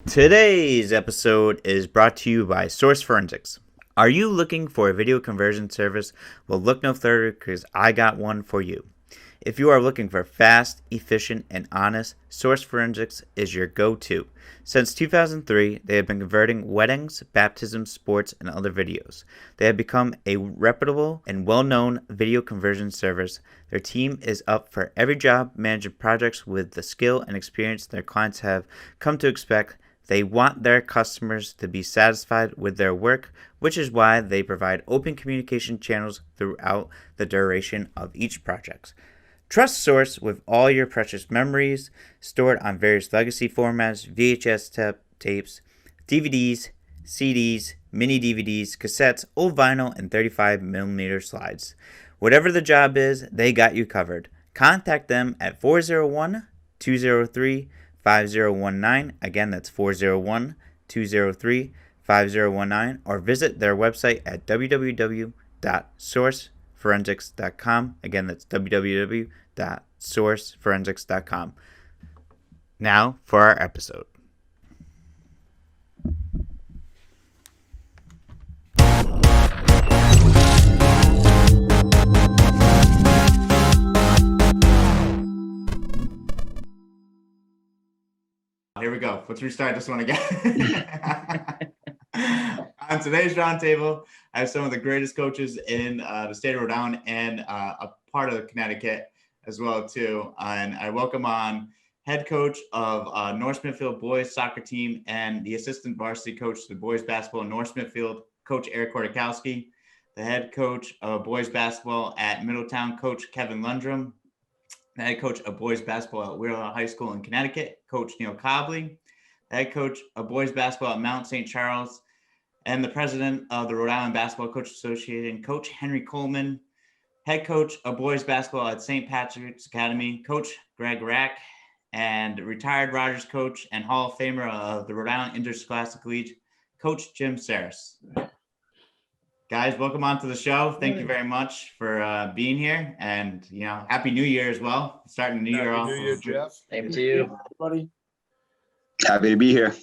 Today's episode is brought to you by Source Forensics. Are you looking for a video conversion service? Well, look no further because I got one for you. If you are looking for fast, efficient, and honest, Source Forensics is your go-to. Since 2003, they have been converting weddings, baptisms, sports, and other videos. They have become a reputable and well-known video conversion service. Their team is up for every job, managing projects with the skill and experience their clients have come to expect. They want their customers to be satisfied with their work, which is why they provide open communication channels throughout the duration of each project. Trust Source with all your precious memories stored on various legacy formats, VHS tapes, DVDs, CDs, mini DVDs, cassettes, old vinyl, and 35mm slides. Whatever the job is, they got you covered. Contact them at 401-203-5019. Again, that's 401-203-5019. Or visit their website at www.sourceforensics.com. Again, that's www.sourceforensics.com. Now for our episode. Here we go. Let's restart this one again. On today's roundtable, I have some of the greatest coaches in the state of Rhode Island and a part of Connecticut as well too. And I welcome on head coach of North Smithfield boys soccer team and the assistant varsity coach to the boys basketball in North Smithfield, Coach Korytowski, the head coach of boys basketball at Middletown, Coach Kevin Lendrum, the head coach of boys basketball at Wheeler High School in Connecticut, Coach Neal, the head coach of boys basketball at Mount St. Charles, and the president of the Rhode Island Basketball Coaches Association, Coach Henry Coleman, head coach of boys basketball at St. Patrick's Academy, Coach Greg Rack, and retired Rogers coach and Hall of Famer of the Rhode Island Interscholastic League, Coach Jim Psaras. Guys, welcome on to the show. Thank you very much for being here, and Happy New Year as well. Starting the new year off. Happy New Year, Jeff. Same to you, buddy. Happy to be here.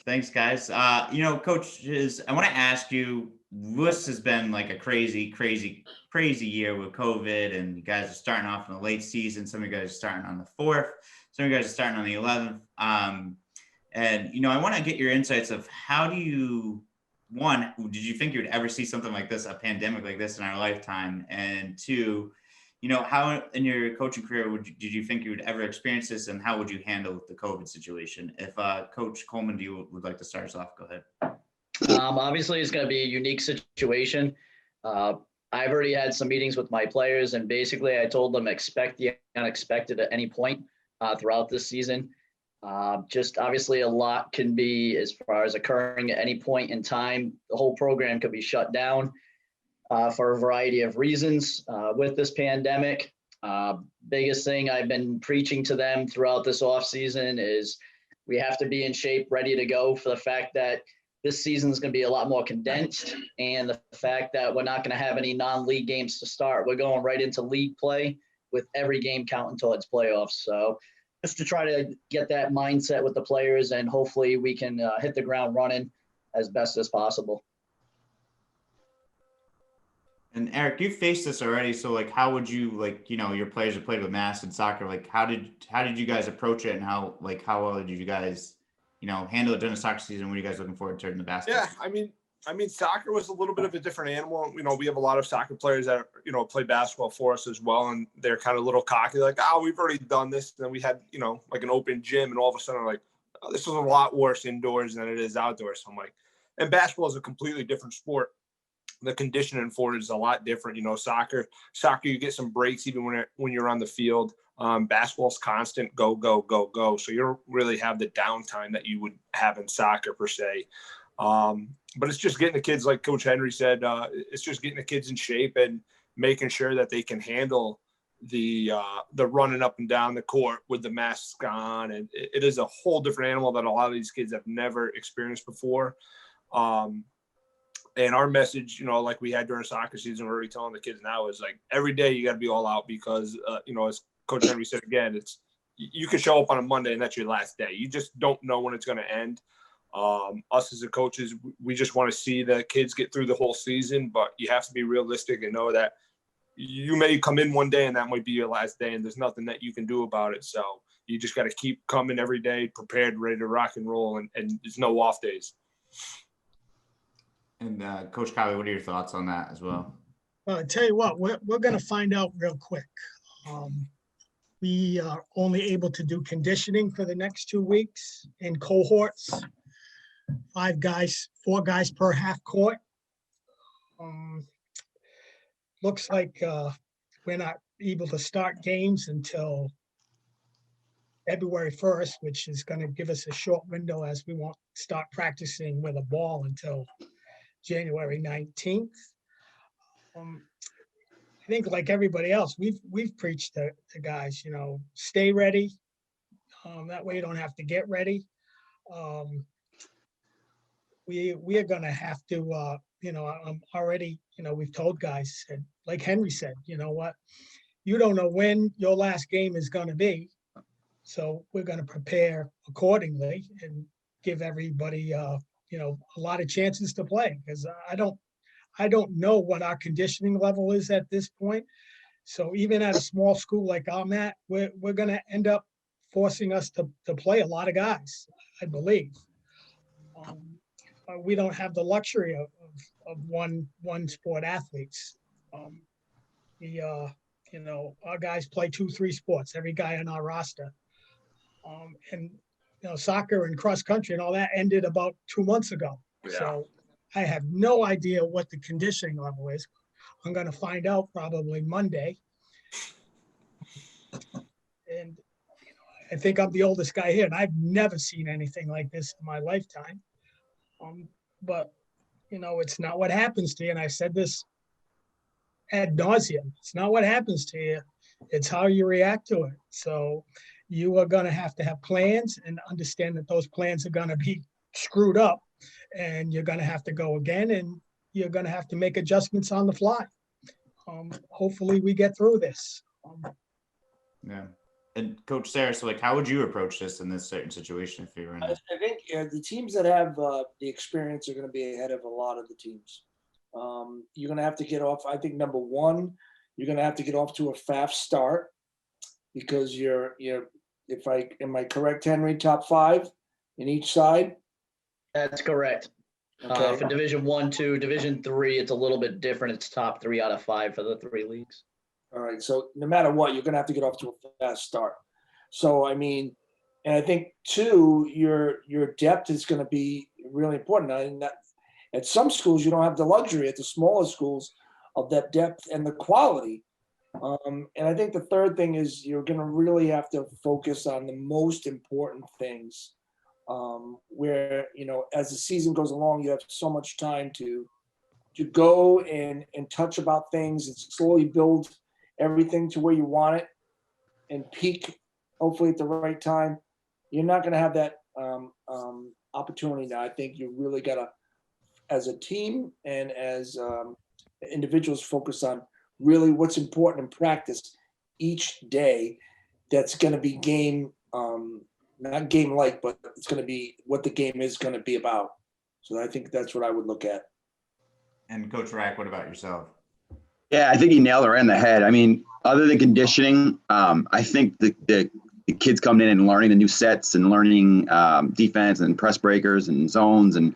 Thanks, guys. Coaches, I want to ask you. This has been like a crazy year with COVID, and you guys are starting off in the late season. Some of you guys are starting on the 4th. Some of you guys are starting on the 11th. And I want to get your insights of how do you. One, did you think you would ever see something like this, a pandemic like this in our lifetime? And two, how in your coaching career did you think you would ever experience this, and how would you handle the COVID situation? If Coach Coleman, would like to start us off, go ahead. Obviously, it's going to be a unique situation. I've already had some meetings with my players, and basically I told them expect the unexpected at any point throughout this season. Just obviously a lot can be as far as occurring at any point in time. The whole program could be shut down for a variety of reasons with this pandemic. Biggest thing I've been preaching to them throughout this off season is we have to be in shape, ready to go for the fact that this season is going to be a lot more condensed, and the fact that we're not going to have any non-league games to start. We're going right into league play with every game counting towards playoffs. So just to try to get that mindset with the players, and hopefully we can hit the ground running as best as possible. And Eric, you faced this already. So how would you, your players have played with masks and soccer, how did you guys approach it, and how well did you guys, handle it during the soccer season? What are you guys looking forward to in the basketball? Yeah, I mean, soccer was a little bit of a different animal. We have a lot of soccer players that, play basketball for us as well. And they're kind of a little cocky, we've already done this. And then we had, an open gym, and all of a sudden, this is a lot worse indoors than it is outdoors. So I'm and basketball is a completely different sport. The conditioning for it is a lot different. Soccer, you get some breaks even when you're on the field. Basketball's constant, go, go, go, go. So you don't really have the downtime that you would have in soccer per se. But it's just getting the kids, like Coach Henry said, it's just getting the kids in shape and making sure that they can handle the running up and down the court with the masks on. And it is a whole different animal that a lot of these kids have never experienced before. And our message, like we had during soccer season, we're already telling the kids now is every day you got to be all out because, as Coach Henry said again, you can show up on a Monday and that's your last day. You just don't know when it's going to end. Us as the coaches, we just want to see the kids get through the whole season, but you have to be realistic and know that you may come in one day and that might be your last day and there's nothing that you can do about it. So you just got to keep coming every day, prepared, ready to rock and roll, and there's no off days. And Coach Cobleigh, what are your thoughts on that as well? Well, I tell you what, we're going to find out real quick. We are only able to do conditioning for the next 2 weeks in cohorts, 4 guys per half court. Looks like we're not able to start games until February 1st, which is going to give us a short window as we won't start practicing with a ball until January 19th. I think like everybody else, we've preached to guys, stay ready. That way you don't have to get ready. We are going to have to, I'm already, we've told guys, like Henry said, you know what, you don't know when your last game is going to be. So we're going to prepare accordingly and give everybody, a lot of chances to play, because I don't know what our conditioning level is at this point. So even at a small school like I'm at, we're going to end up forcing us to play a lot of guys, I believe. We don't have the luxury of one sport athletes. Our guys play 2-3 sports, every guy on our roster. And soccer and cross country and all that ended about 2 months ago. Yeah. So I have no idea what the conditioning level is. I'm going to find out probably Monday. And I think I'm the oldest guy here, and I've never seen anything like this in my lifetime. But it's not what happens to you. And I said this ad nauseum. It's not what happens to you. It's how you react to it. So you are going to have plans and understand that those plans are going to be screwed up, and you're going to have to go again, and you're going to have to make adjustments on the fly. Hopefully we get through this. Yeah. And Coach Psaras, so how would you approach this in this certain situation if you were in it? I think the teams that have the experience are going to be ahead of a lot of the teams. You're going to have to get off. I think number one, you're going to have to get off to a fast start, because am I correct, Henry? Top 5 in each side. That's correct. Okay. For Division 1, 2, Division 3, it's a little bit different. It's top 3 out of 5 for the 3 leagues. All right. So no matter what, you're going to have to get off to a fast start. So, and I think 2, your depth is going to be really important. And at some schools, you don't have the luxury, at the smaller schools, of that depth and the quality. And I think the third thing is you're going to really have to focus on the most important things, where, as the season goes along, you have so much time to go and touch about things and slowly build everything to where you want it and peak, hopefully at the right time. You're not going to have that opportunity now. I think you really got to, as a team and as individuals, focus on really what's important in practice each day. That's going to be game, not game like, but it's going to be what the game is going to be about. So I think that's what I would look at. And Coach Rack, what about yourself? Yeah, I think you nailed it right in the head. Other than conditioning, I think the kids coming in and learning the new sets and learning defense and press breakers and zones and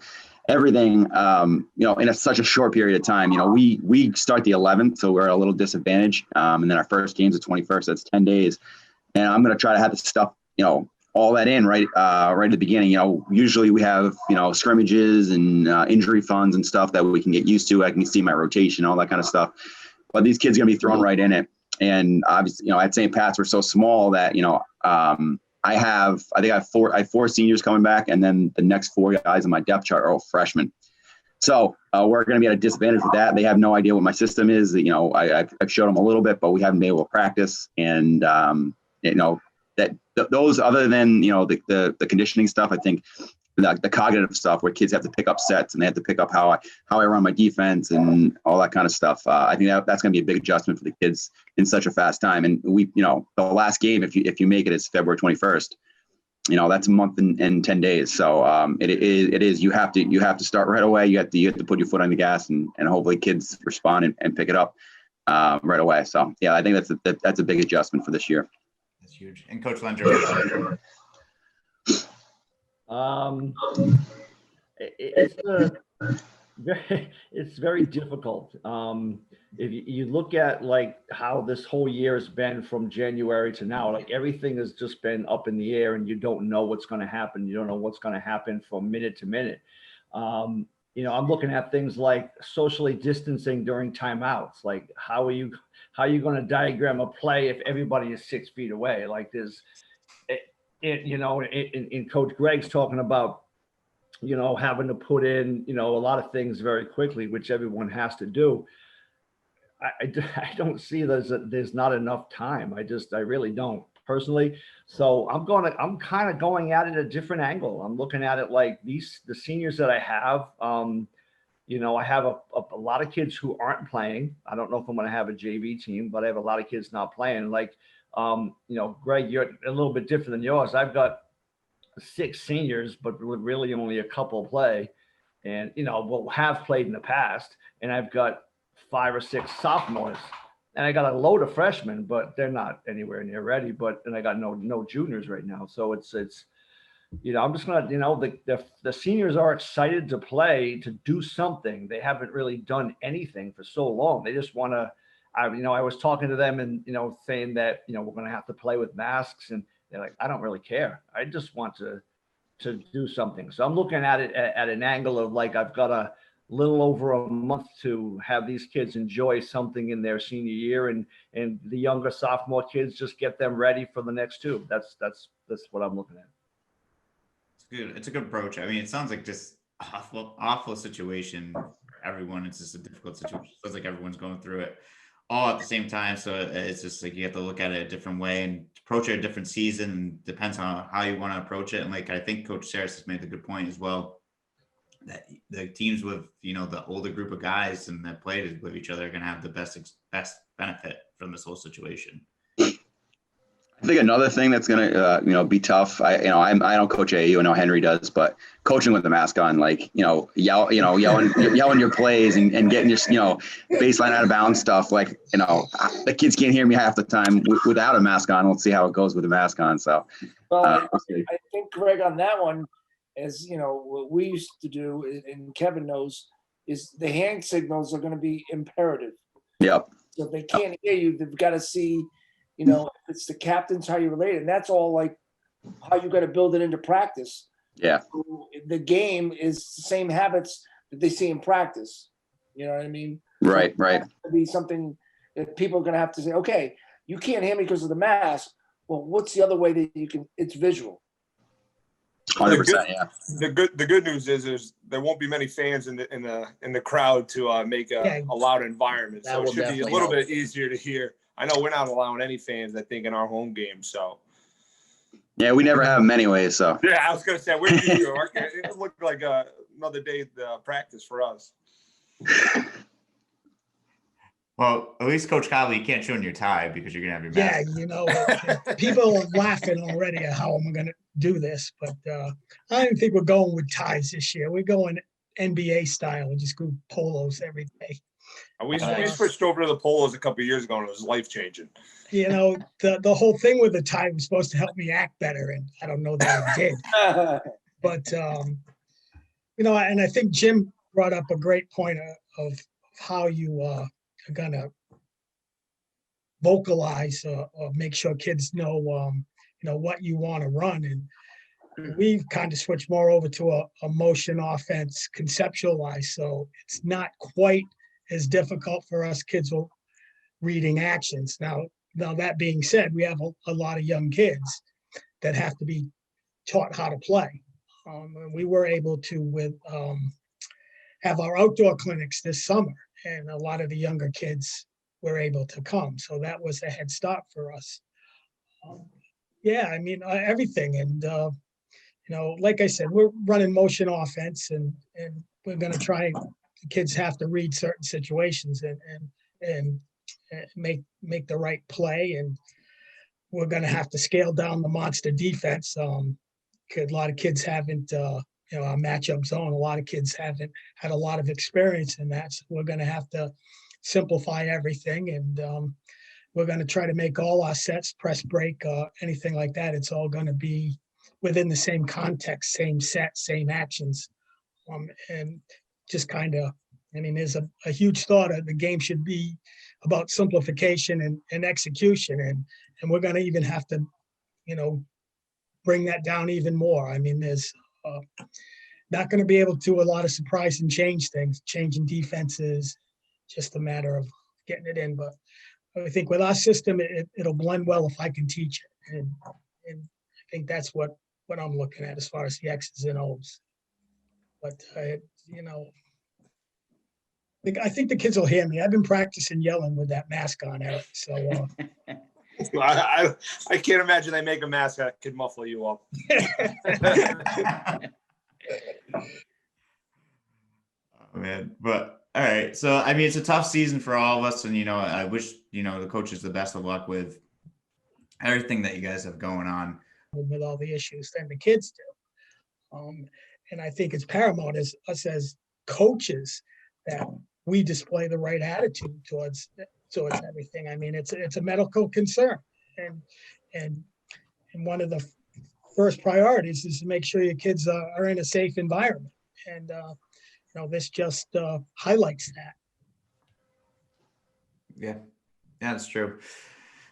everything, in such a short period of time. We start the 11th, so we're at a little disadvantage. And then our first game's the 21st. That's 10 days. And I'm going to try to have the stuff, all that in right at the beginning. Usually we have, scrimmages and injury funds and stuff that we can get used to. I can see my rotation, all that kind of stuff. But these kids are going to be thrown right in it. And obviously, at St. Pat's, we're so small that, I have 4 seniors coming back, and then the next 4 guys on my depth chart are all freshmen. So we're going to be at a disadvantage with that. They have no idea what my system is. I've showed them a little bit, but we haven't been able to practice. And those, other than the conditioning stuff, I think the cognitive stuff where kids have to pick up sets and they have to pick up how I run my defense and all that kind of stuff. I think that's going to be a big adjustment for the kids in such a fast time. And we, the last game, if you make it, is February 21st. That's a month and 10 days. So it is you have to start right away. You have to put your foot on the gas and hopefully kids respond and pick it up right away. So yeah, I think that's a big adjustment for this year. That's huge. And Coach Lendrum. It's very difficult. If you look at like how this whole year has been from January to now, like everything has just been up in the air and you don't know what's going to happen. You don't know what's going to happen from minute to minute. I'm looking at things like socially distancing during timeouts. Like how are you going to diagram a play if everybody is 6 feet away? Like in Coach Greg's talking about, having to put in, a lot of things very quickly, which everyone has to do. I don't see there's not enough time. I really don't personally. So I'm kind of going at it a different angle. I'm looking at it like the seniors that I have, I have a lot of kids who aren't playing. I don't know if I'm going to have a JV team, but I have a lot of kids not playing. Like, Greg, you're a little bit different than yours. I've got 6 seniors, but really only a couple play, and will have played in the past. And I've got 5 or 6 sophomores, and I got a load of freshmen, but they're not anywhere near ready. And I got no juniors right now, so it's I'm just gonna the seniors are excited to play, to do something. They haven't really done anything for so long. They just want to. I was talking to them and saying that we're gonna have to play with masks, and they're like, I don't really care. I just want to do something. So I'm looking at it at an angle of like, I've got a little over a month to have these kids enjoy something in their senior year, and the younger sophomore kids, just get them ready for the next 2. That's what I'm looking at. It's good. It's a good approach. I mean, it sounds like just awful situation for everyone. It's just a difficult situation. It feels like everyone's going through it all at the same time. So it's just like you have to look at it a different way and approach it a different season. Depends on how you want to approach it. And like I think Coach Psaras has made the good point as well, that the teams with the older group of guys and that played with each other are going to have the best benefit from this whole situation. I think another thing that's going to be tough. I don't coach AAU. I know Henry does, but coaching with the mask on, like yelling your plays and getting your baseline out of bounds stuff. Like the kids can't hear me half the time without a mask on. We'll see how it goes with the mask on. So, I think Greg on that one, as what we used to do, and Kevin knows, is the hand signals are going to be imperative. Yep. So if they can't hear you, they've got to see. If it's the captains, how you relate, and that's all like how you got to build it into practice. Yeah. So the game is the same habits that they see in practice. You know what I mean? Right. So it's to be something that people are going to have to say, okay, you can't hear me because of the mask. Well, what's the other way that you can? It's visual. 100%. Yeah. The good news is there won't be many fans in the crowd to make a loud environment. So it should be a little bit easier to hear. I know we're not allowing any fans, I think, in our home games. So yeah, we never have them anyway. So yeah, I was gonna say we're New York. It looked like another day practice for us. Well, at least Coach Cobleigh, you can't show in your tie because you're gonna have your mask. Yeah, people are laughing already at how I'm gonna do this, but I don't think we're going with ties this year. We're going NBA style and just go polos every day. We switched over to the polos a couple of years ago, and it was life changing. The whole thing with the tie was supposed to help me act better, and I don't know that it did. But and I think Jim brought up a great point of how you are gonna vocalize or make sure kids know what you want to run, and we've kind of switched more over to a motion offense conceptualized, so it's not quite as difficult for us kids reading actions. Now that being said, we have a lot of young kids that have to be taught how to play. We were able to have our outdoor clinics this summer, and a lot of the younger kids were able to come. So that was a head start for us. Everything. And, like I said, we're running motion offense, and we're going to try. The kids have to read certain situations and make the right play, and we're going to have to scale down the monster defense. A lot of kids haven't, our matchup zone. A lot of kids haven't had a lot of experience in that, so we're going to have to simplify everything, and we're going to try to make all our sets, press break, anything like that. It's all going to be within the same context, same set, same actions. And just kind of, there's a huge thought of the game should be about simplification and execution. And we're going to even have to, bring that down even more. There's not going to be able to do a lot of surprise and change things, changing defenses, just a matter of getting it in. But I think with our system, it'll blend well if I can teach it. And I think that's what I'm looking at as far as the X's and O's. But, I think the kids will hear me. I've been practicing yelling with that mask on, Eric. So I can't imagine they make a mask that could muffle you up. Oh, man. But all right. So, it's a tough season for all of us. And, I wish, the coaches the best of luck with everything that you guys have going on. With all the issues than the kids do. And I think it's paramount as us as coaches that we display the right attitude towards everything. It's a medical concern. And one of the first priorities is to make sure your kids are in a safe environment. And, this just highlights that. Yeah, that's true.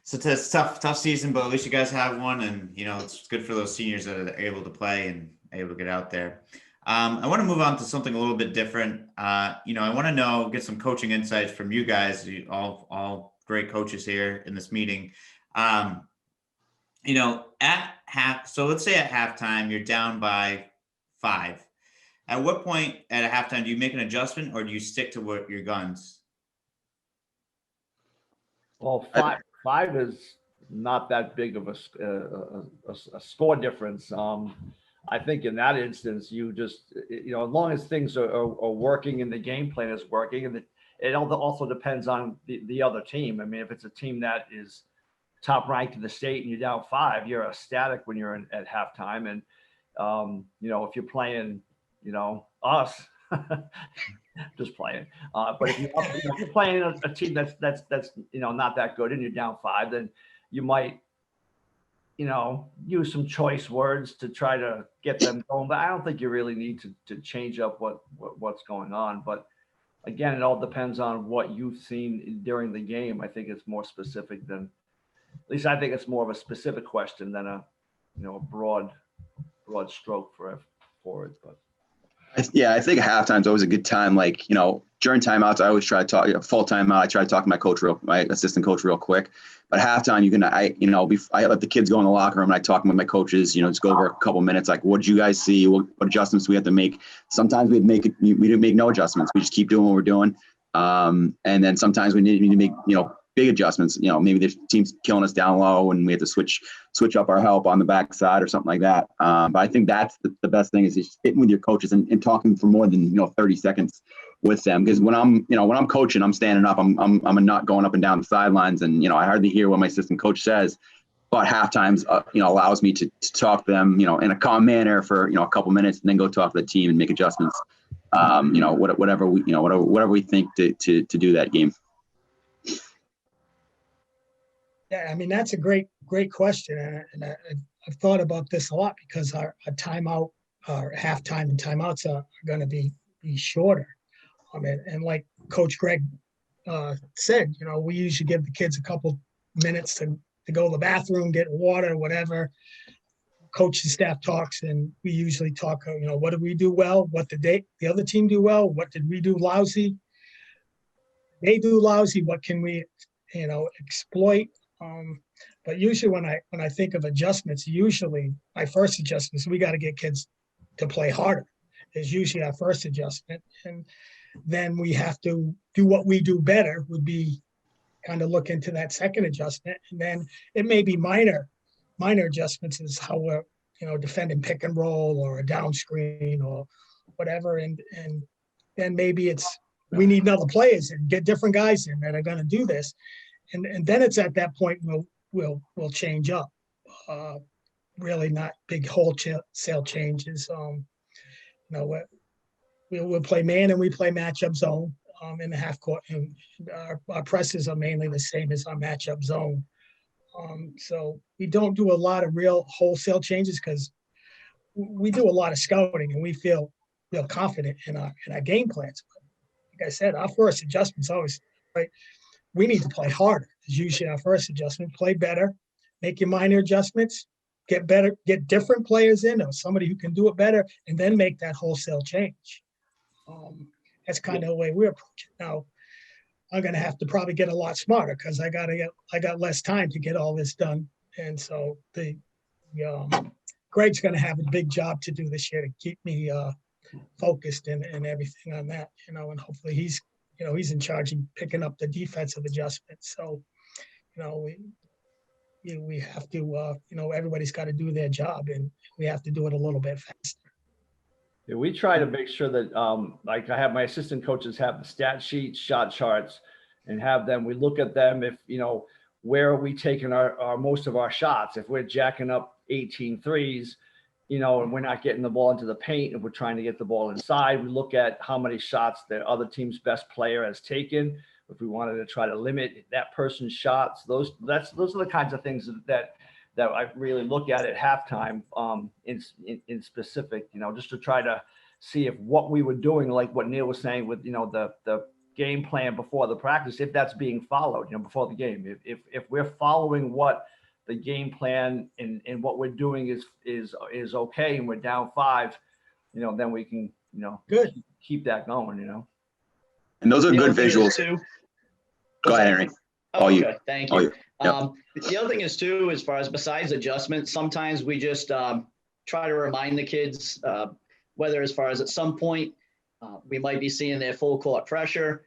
So it's a tough season, but at least you guys have one, and it's good for those seniors that are able to play and able to get out there. I want to move on to something a little bit different. I want to get some coaching insights from you guys, all great coaches here in this meeting. So let's say at halftime you're down by 5. At what point at a halftime do you make an adjustment, or do you stick to your guns? Well, five is not that big of a score difference. I think in that instance, you just, as long as things are working and the game plan is working, and it also depends on the other team. If it's a team that is top ranked in the state and you're down 5, you're ecstatic when you're at halftime. And, if you're playing, us, just playing. But if you're playing a team that's not that good and you're down 5, then you might, use some choice words to try to get them going. But I don't think you really need to change up what's going on. But again, it all depends on what you've seen during the game. I think it's more specific than, at least I think it's more of a specific question than a broad stroke for it. But I think halftime's always a good time. Like, during timeouts, I always try to talk, full timeout, I try to talk to my assistant coach real quick. But halftime, I let the kids go in the locker room and I talk with my coaches, just go over a couple minutes. Like, what did you guys see? What adjustments we have to make? Sometimes we didn't make no adjustments. We just keep doing what we're doing. And then sometimes we need to make, big adjustments. Maybe the team's killing us down low and we have to switch up our help on the backside or something like that. But I think that's the best thing is just sitting with your coaches and talking for more than 30 seconds with them. Because when I'm coaching, I'm standing up. I'm not going up and down the sidelines, and I hardly hear what my assistant coach says. But halftimes allows me to talk to them in a calm manner for a couple minutes, and then go talk to the team and make adjustments. Whatever we think to do that game. Yeah, that's a great question, and I've thought about this a lot because our timeout, our halftime and timeouts are going to be shorter. And like Coach Greg said, we usually give the kids a couple minutes to go to the bathroom, get water, whatever. Coach and staff talks, and we usually talk. What did we do well? What did the other team do well? What did we do lousy? They do lousy. What can we, exploit? But usually when I think of adjustments, usually my first adjustment is we got to get kids to play harder is usually our first adjustment. And then we have to do what we do better would be kind of look into that second adjustment. And then it may be minor adjustments is how we're, defending pick and roll or a down screen or whatever. And then maybe we need another players and get different guys in that are going to do this. And then it's at that point we'll change up. Really not big wholesale changes. We'll play man and we play matchup zone in the half court. And our presses are mainly the same as our matchup zone. So we don't do a lot of real wholesale changes because we do a lot of scouting and we feel real confident in our game plans. But like I said, our first adjustment's always right. We need to play harder. Is usually our first adjustment. Play better, make your minor adjustments, get better, get different players in, or somebody who can do it better, and then make that wholesale change. That's kind of the way we approach it. Now, I'm going to have to probably get a lot smarter because I got less time to get all this done, and so Greg's going to have a big job to do this year to keep me focused and everything on that, and hopefully he's in charge of picking up the defensive adjustments. So, we have to, everybody's got to do their job, and we have to do it a little bit faster. Yeah, we try to make sure that, like I have my assistant coaches have the stat sheets, shot charts, and have them. We look at them if where are we taking our most of our shots? If we're jacking up 18 threes, and we're not getting the ball into the paint, and we're trying to get the ball inside, we look at how many shots the other team's best player has taken. If we wanted to try to limit that person's shots, those are the kinds of things that I really look at halftime in specific, just to try to see if what we were doing, like what Neal was saying with, the game plan before the practice, if that's being followed, before the game, if we're following what the game plan and what we're doing is okay, and we're down 5, then we can, Good. keep that going, And those are The good other thing is, visuals. too. Go ahead, Henry. Oh, All you. okay. Thank All you. you. Yep. The other thing is too, as far as besides adjustments, sometimes we just try to remind the kids, whether as far as at some point we might be seeing their full court pressure.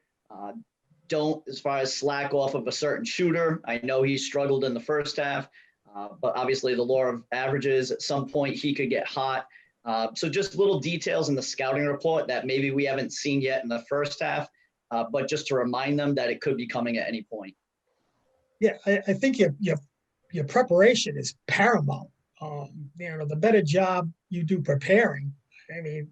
Don't, as far as slack off of a certain shooter. I know he struggled in the first half, but obviously the law of averages, at some point he could get hot. So just little details in the scouting report that maybe we haven't seen yet in the first half, but just to remind them that it could be coming at any point. Yeah, I think your preparation is paramount. The better job you do preparing, I mean,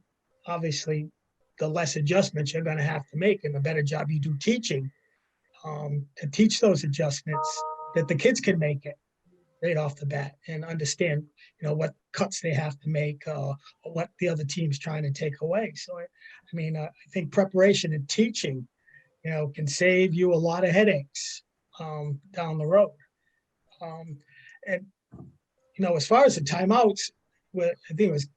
obviously, the less adjustments you're going to have to make, and the better job you do teaching to teach those adjustments that the kids can make it right off the bat and understand, what cuts they have to make, or what the other team's trying to take away. So, I think preparation and teaching, can save you a lot of headaches down the road. And as far as the timeouts, I think it was,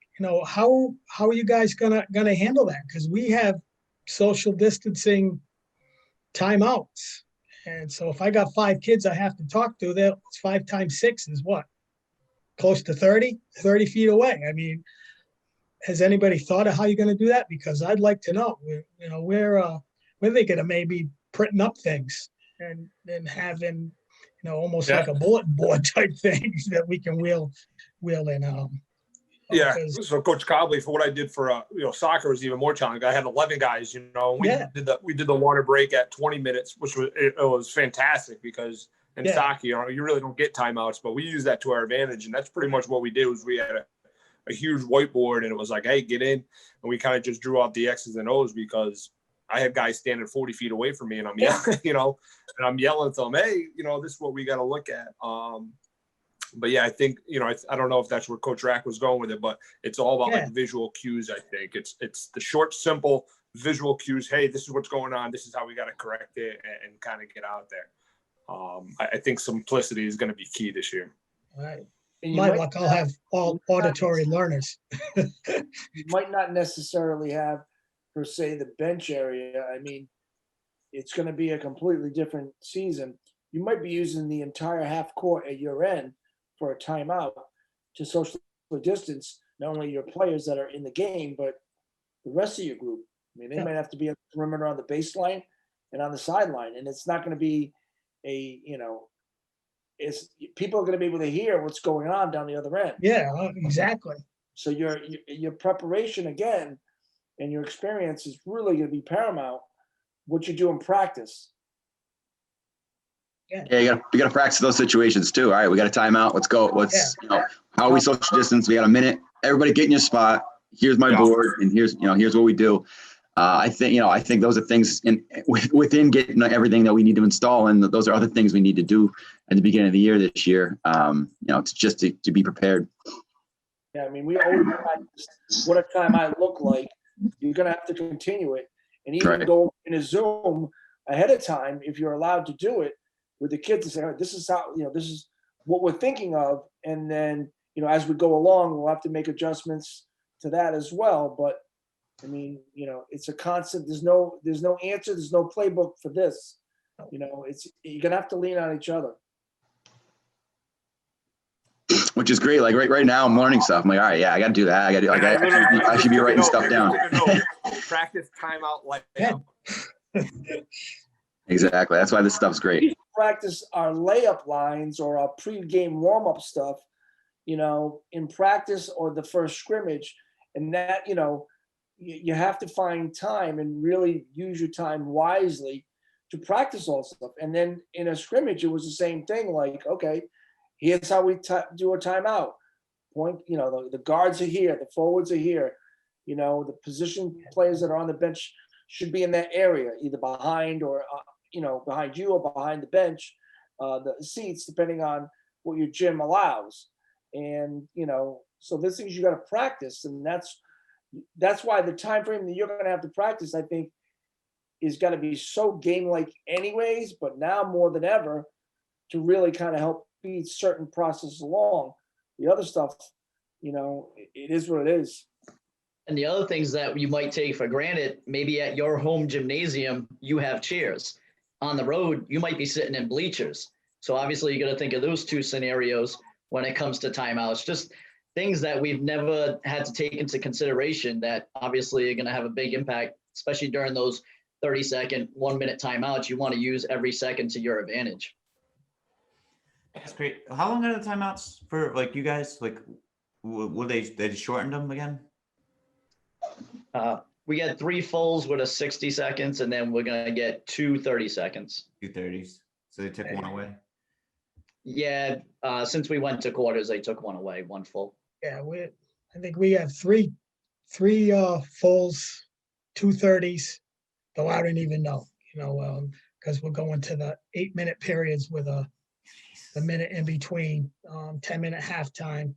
how are you guys gonna handle that? Because we have social distancing timeouts, and so if I got 5 kids I have to talk to, that's 5 times 6 is what? Close to 30 feet away. I mean, has anybody thought of how you're going to do that? Because I'd like to know. We're thinking of maybe printing up things and having, almost like a bulletin board type things that we can wheel in. Yeah. So Coach Cobleigh, for what I did for soccer was even more challenging. I had 11 guys. We did the water break at 20 minutes, which was fantastic because in soccer, you really don't get timeouts, but we use that to our advantage, and that's pretty much what we did. Was we had a huge whiteboard, and it was like, hey, get in, and we kind of just drew out the X's and O's because I had guys standing 40 feet away from me, and I'm yelling, and I'm yelling to them, hey, this is what we got to look at. But yeah, I think, I don't know if that's where Coach Rack was going with it, but it's all about like visual cues. I think it's the short, simple visual cues. Hey, this is what's going on. This is how we got to correct it and kind of get out there. I think simplicity is going to be key this year. All right. My luck, I'll have all auditory learners. You might not necessarily have, per se, the bench area. I mean, it's going to be a completely different season. You might be using the entire half court at your end for a timeout to socially distance not only your players that are in the game, but the rest of your group. I mean, they might have to be on the perimeter on the baseline and on the sideline, and it's not going to be a is people are going to be able to hear what's going on down the other end. Yeah, exactly. So your preparation again and your experience is really going to be paramount. What you do in practice. Yeah, you gotta practice those situations too. All right, we got a timeout. Let's go. How are we social distance? We got a minute. Everybody get in your spot. Here's my board, and here's what we do. I think those are things within getting everything that we need to install, and those are other things we need to do at the beginning of the year this year. It's just to be prepared. Yeah, I mean, we always practice what a timeout look like. You're going to have to continue it, and even go in a Zoom ahead of time if you're allowed to do it with the kids to say, this is how, this is what we're thinking of. And then, as we go along, we'll have to make adjustments to that as well. But I mean, it's a constant, there's no answer. There's no playbook for this. You're going to have to lean on each other. Which is great. Like right now I'm learning stuff. I'm like, all right, yeah, I got to do that. I should be writing stuff down. Practice timeout like Exactly. That's why this stuff's great. Practice our layup lines or our pre-game warm-up stuff, in practice or the first scrimmage. And that, you have to find time and really use your time wisely to practice all stuff. And then in a scrimmage, it was the same thing. Like, okay, here's how we do a timeout. Point, the guards are here, the forwards are here. The position players that are on the bench should be in that area, either behind or behind you or behind the bench, the seats, depending on what your gym allows. And so there's things you got to practice, and that's why the time frame that you're going to have to practice, I think, is going to be so game-like anyways, but now more than ever to really kind of help feed certain processes along. The other stuff, it is what it is. And the other things that you might take for granted, maybe at your home gymnasium, you have chairs. On the road, you might be sitting in bleachers. So obviously you got to think of those two scenarios when it comes to timeouts, just things that we've never had to take into consideration that obviously are going to have a big impact, especially during those 30-second, 1-minute timeouts. You want to use every second to your advantage. That's great. How long are the timeouts for you guys? Will they shortened them again? We get 3 fulls with a 60 seconds, and then we're going to get 2 30 seconds. 2 30s. So they took one away? Yeah. Since we went to quarters, they took one away, 1 full. Yeah, I think we have three fulls, 2 30s, though I don't even know, because we're going to the 8-minute periods with a minute in between, 10-minute halftime.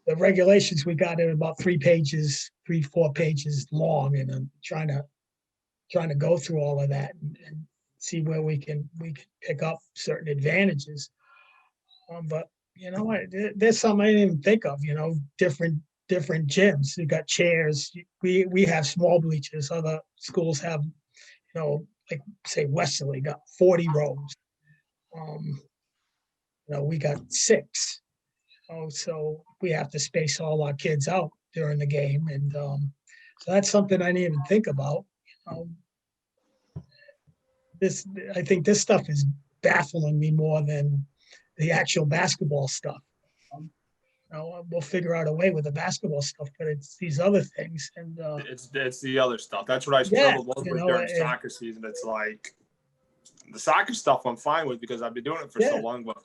The regulations we got in about 3 pages, 4 pages long, and I'm trying to go through all of that and see where we can pick up certain advantages. But there's some I didn't even think of. Different gyms. You got chairs. We have small bleachers. Other schools have, like say Westerly got 40 rows. We got 6. So we have to space all our kids out during the game, and so that's something I didn't even think about. I think this stuff is baffling me more than the actual basketball stuff. We'll figure out a way with the basketball stuff, but it's these other things, and it's the other stuff. That's what I struggled with during soccer season. It's like the soccer stuff I'm fine with because I've been doing it for so long, but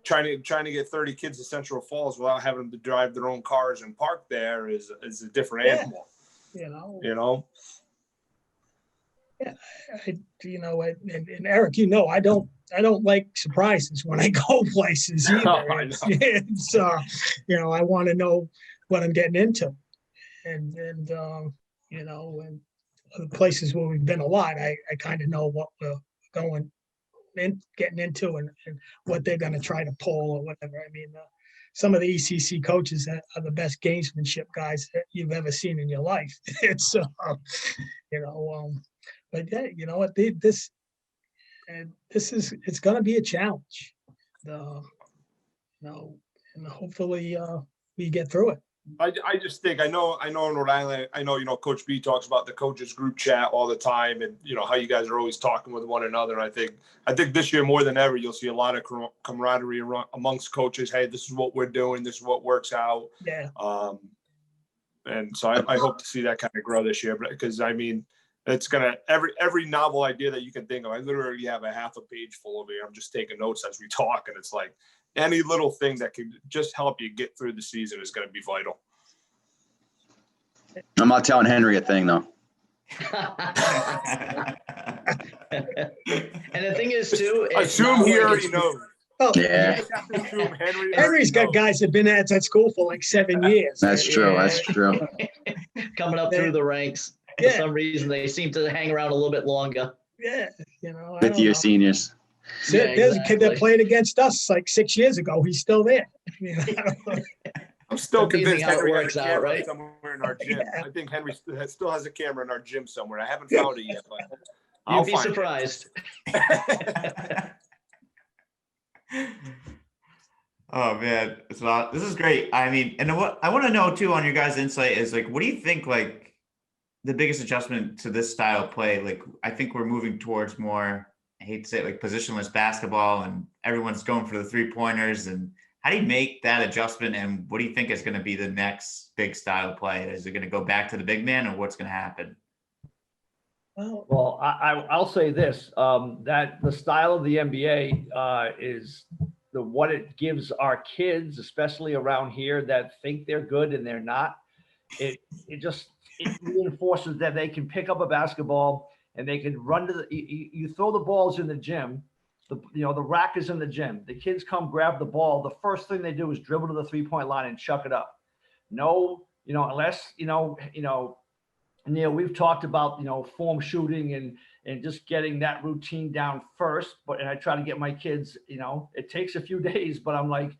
trying to get 30 kids to Central Falls without having them to drive their own cars and park there is a different animal. Yeah, and Eric, I don't like surprises when I go places either. I know. It's I want to know what I'm getting into, and other places where we've been a lot, I kind of know what we're getting into and what they're going to try to pull or whatever. I mean, some of the ECC coaches are the best gamesmanship guys that you've ever seen in your life. It's but yeah, what it's going to be a challenge. And hopefully we get through it. I just think I know in Rhode Island, I know, Coach B talks about the coaches group chat all the time, and how you guys are always talking with one another. And I think this year more than ever, you'll see a lot of camaraderie amongst coaches. Hey, this is what we're doing. This is what works out. Yeah. And so I hope to see that kind of grow this year, because it's gonna every novel idea that you can think of. I literally have a half a page full of it. I'm just taking notes as we talk, and it's like any little thing that could just help you get through the season is going to be vital. I'm not telling Henry a thing though. And the thing is too, assume he already knows. Oh, Yeah, Henry's got guys that have been at that school for like 7 years. that's true. That's true. coming up through the ranks. For some reason, they seem to hang around a little bit longer. Yeah, 50-year seniors. Yeah, there's a kid that played against us like 6 years ago. He's still there. I'm still convinced how it Henry works has a out, camera right? somewhere in our gym. I think Henry still has a camera in our gym somewhere. I haven't found it yet, but I'll You'd be find surprised. Oh man, this is great. And what I want to know too on your guys' insight is like, what do you think like the biggest adjustment to this style of play? Like, I think we're moving towards more, I hate to say it, like positionless basketball, and everyone's going for the 3-pointers. And how do you make that adjustment? And what do you think is going to be the next big style of play? Is it going to go back to the big man, or what's going to happen? Well, I'll say this, that the style of the NBA is what it gives our kids, especially around here, that think they're good and they're not. It reinforces that they can pick up a basketball and they can run to you throw the balls in the gym. The rack is in the gym. The kids come grab the ball. The first thing they do is dribble to the 3-point line and chuck it up. No, unless, Neal, we've talked about, form shooting and just getting that routine down first. And I try to get my kids, it takes a few days, but I'm like,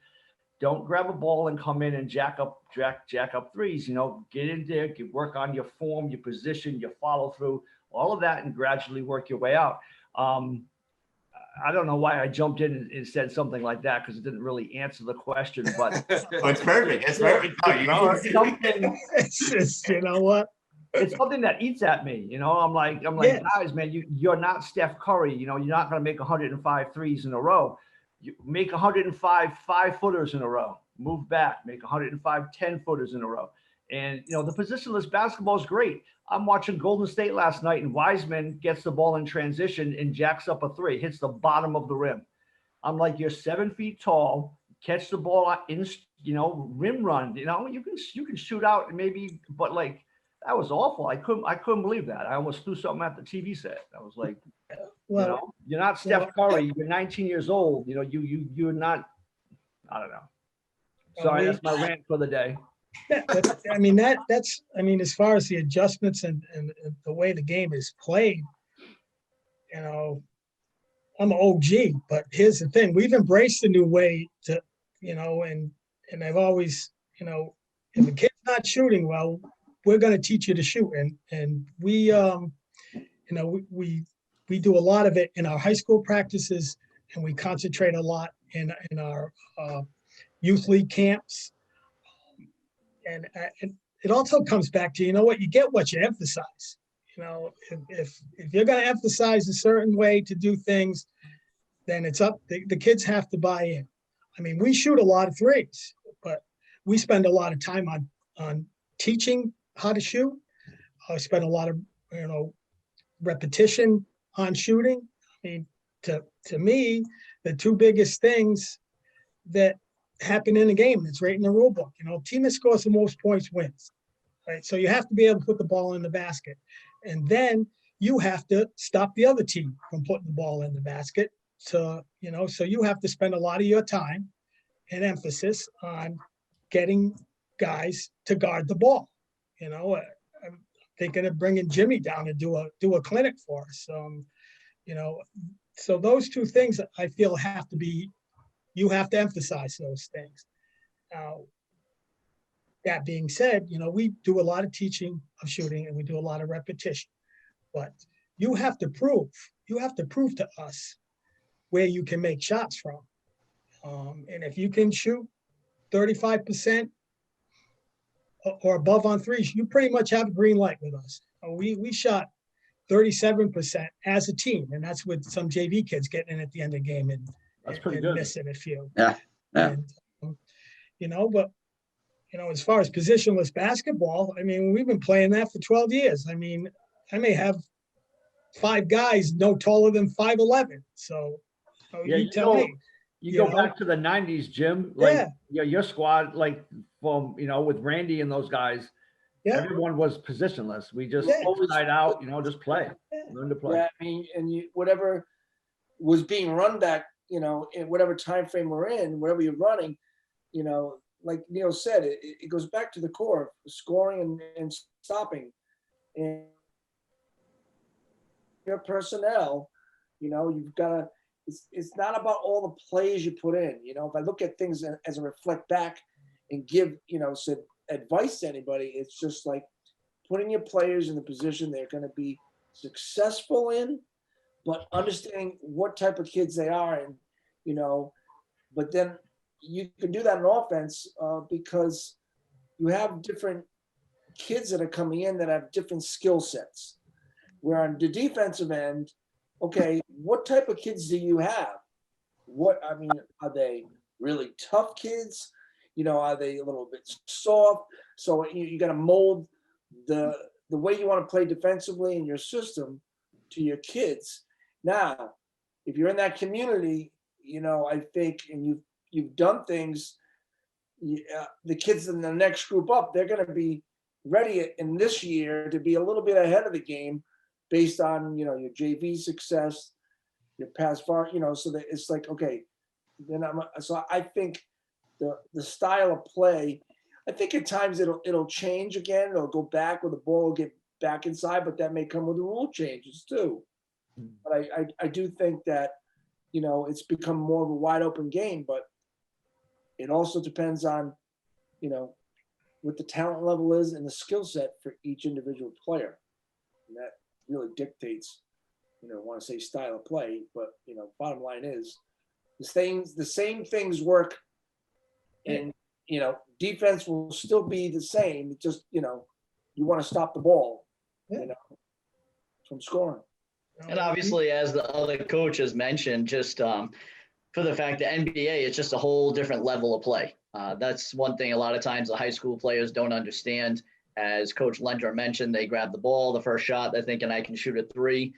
don't grab a ball and come in and jack up threes, get in there, work on your form, your position, your follow through, all of that, and gradually work your way out. I don't know why I jumped in and said something like that, because it didn't really answer the question, but It's perfect. It's perfect. It's just, what? It's something that eats at me, I'm like, guys, man, you're not Steph Curry, you're not going to make 105 threes in a row. You make 105 5-footers in a row, move back, make 105 10-footers in a row. And, the positionless basketball is great. I'm watching Golden State last night, and Wiseman gets the ball in transition and jacks up a 3, hits the bottom of the rim. I'm like, you're 7 feet tall, catch the ball in, rim run, you can shoot out maybe, but like, that was awful. I couldn't believe that. I almost threw something at the TV set. I was like, you're not Steph Curry. You're 19 years old. You're not. I don't know. Sorry, that's my rant for the day. Yeah, but that's as far as the adjustments and the way the game is played, I'm an OG, but here's the thing: we've embraced the new way to, and I've always, if a kid's not shooting well, we're going to teach you to shoot, and we we do a lot of it in our high school practices, and we concentrate a lot in our youth league camps. And it also comes back to, you get what you emphasize. If you're going to emphasize a certain way to do things, then it's up. The kids have to buy in. We shoot a lot of threes, but we spend a lot of time on teaching how to shoot. I spend a lot of repetition on shooting. To me, the two biggest things that happen in a game, it's right in the rule book. Team that scores the most points wins. Right. So you have to be able to put the ball in the basket. And then you have to stop the other team from putting the ball in the basket. So you have to spend a lot of your time and emphasis on getting guys to guard the ball. I'm thinking of bringing Jimmy down to do a clinic for us. So those two things I feel you have to emphasize those things. Now, that being said, we do a lot of teaching of shooting and we do a lot of repetition, but you have to prove to us where you can make shots from. And if you can shoot 35%, or above on threes, you pretty much have a green light with us. We shot 37% as a team, and that's with some JV kids getting in at the end of the game and That's pretty and good. missing a few. Yeah. And but as far as positionless basketball, I mean, we've been playing that for 12 years. I mean, I may have 5 guys no taller than 5'11". So you tell me. You go back to the 90s, Jim, like your squad, like from, with Randy and those guys, everyone was positionless. We just side out, just play, learn to play. Yeah, I mean, and whatever was being run back, in whatever time frame we're in, whatever you're running, like Neal said, it goes back to the core, scoring and stopping. And your personnel, you've got to, it's not about all the plays you put in. If I look at things as a reflect back and give, said advice to anybody, it's just like putting your players in the position they're going to be successful in, but understanding what type of kids they are. And, but then you can do that in offense because you have different kids that are coming in that have different skill sets. Where on the defensive end, okay, what type of kids do you have? Are they really tough kids? Are they a little bit soft? So you got to mold the way you want to play defensively in your system to your kids. Now, if you're in that community, I think, and you've done things, the kids in the next group up, they're going to be ready in this year to be a little bit ahead of the game based on, your JV success, your past far, so that it's like, okay, then so I think the style of play, I think at times it'll change again. It'll go back where the ball will get back inside, but that may come with the rule changes too. But I do think that, it's become more of a wide open game, but it also depends on, what the talent level is and the skill set for each individual player. And that really dictates, want to say style of play, but, bottom line is the same things work and, defense will still be the same. It's just, you want to stop the ball, from scoring. And obviously, as the other coaches mentioned, just for the fact that NBA, it's just a whole different level of play. That's one thing a lot of times the high school players don't understand. As Coach Lendrum mentioned, they grab the ball, the first shot, they're thinking I can shoot a 3,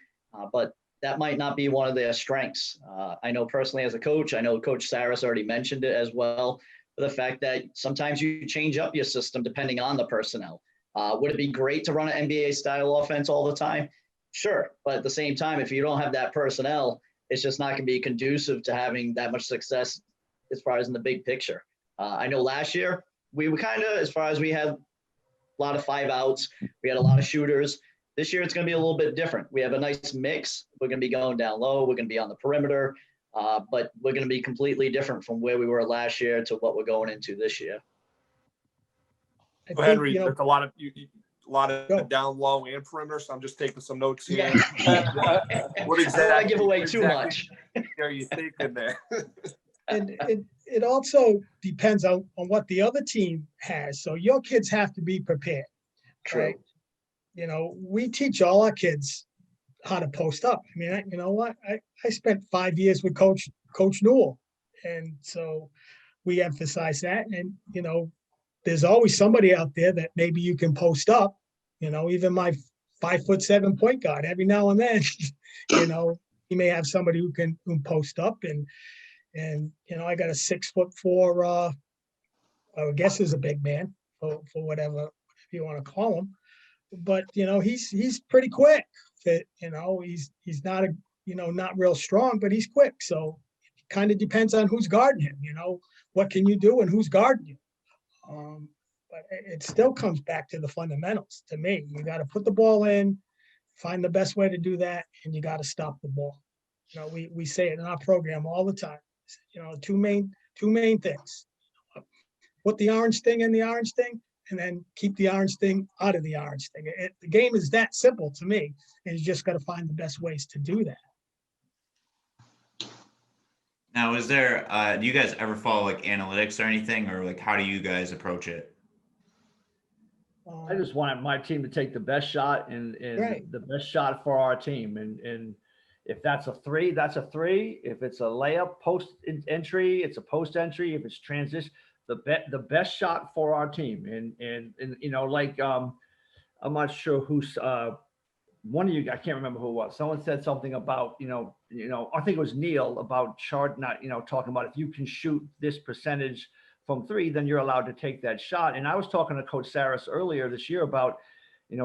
but that might not be one of their strengths. I know personally as a coach, I know Coach Psaras already mentioned it as well, for the fact that sometimes you change up your system depending on the personnel. Would it be great to run an NBA style offense all the time? Sure. But at the same time, if you don't have that personnel, it's just not going to be conducive to having that much success as far as in the big picture. I know last year we were kind of, as far as we had a lot of 5 outs, we had a lot of shooters. This year it's going to be a little bit different. We have a nice mix. We're going to be going down low. We're going to be on the perimeter, but we're going to be completely different from where we were last year to what we're going into this year. Henry, there's a lot of down low and perimeter, so I'm just taking some notes here. Yeah. What exactly? I don't want to give away too much. Are you thinking there? And it also depends on what the other team has. So your kids have to be prepared. True. We teach all our kids how to post up. I mean, you know what? I spent 5 years with Coach Neal, and so we emphasize that. And there's always somebody out there that maybe you can post up. Even my 5'7" point guard, every now and then, he may have somebody who post up, and I got a 6'4", I guess is a big man for whatever you want to call him, but he's pretty quick. He's not not real strong, but he's quick. So it kind of depends on who's guarding him. What can you do and who's guarding you. But it still comes back to the fundamentals. To me, you got to put the ball in, find the best way to do that, and you got to stop the ball. We say it in our program all the time. Two main things: put the orange thing in the orange thing, and then keep the orange thing out of the orange thing. The game is that simple to me, and you just got to find the best ways to do that. Now, is there, do you guys ever follow like analytics or anything, or like how do you guys approach it? I just wanted my team to take the best shot and Right. the best shot for our team. And if that's a three, that's a three. If it's a layup entry, it's a post entry. If it's transition, the best shot for our team. And you know, like I'm not sure who's one of you, I can't remember who it was. Someone said something about, I think it was Neal about talking about if you can shoot this percentage from three, then you're allowed to take that shot. And I was talking to Coach Psaras earlier this year about,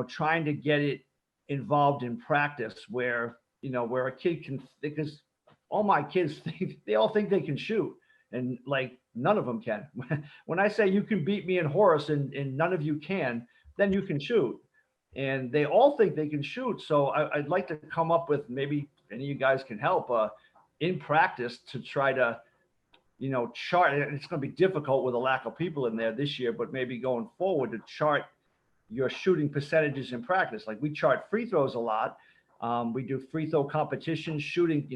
trying to get it involved in practice where a kid can, because all my kids they all think they can shoot, and like none of them can. When I say you can beat me in horse and none of you can, then you can shoot. And they all think they can shoot. So I'd like to come up with, maybe any of you guys can help in practice to try to, chart. And it's going to be difficult with a lack of people in there this year, but maybe going forward to chart your shooting percentages in practice. Like we chart free throws a lot. We do free throw competitions, shooting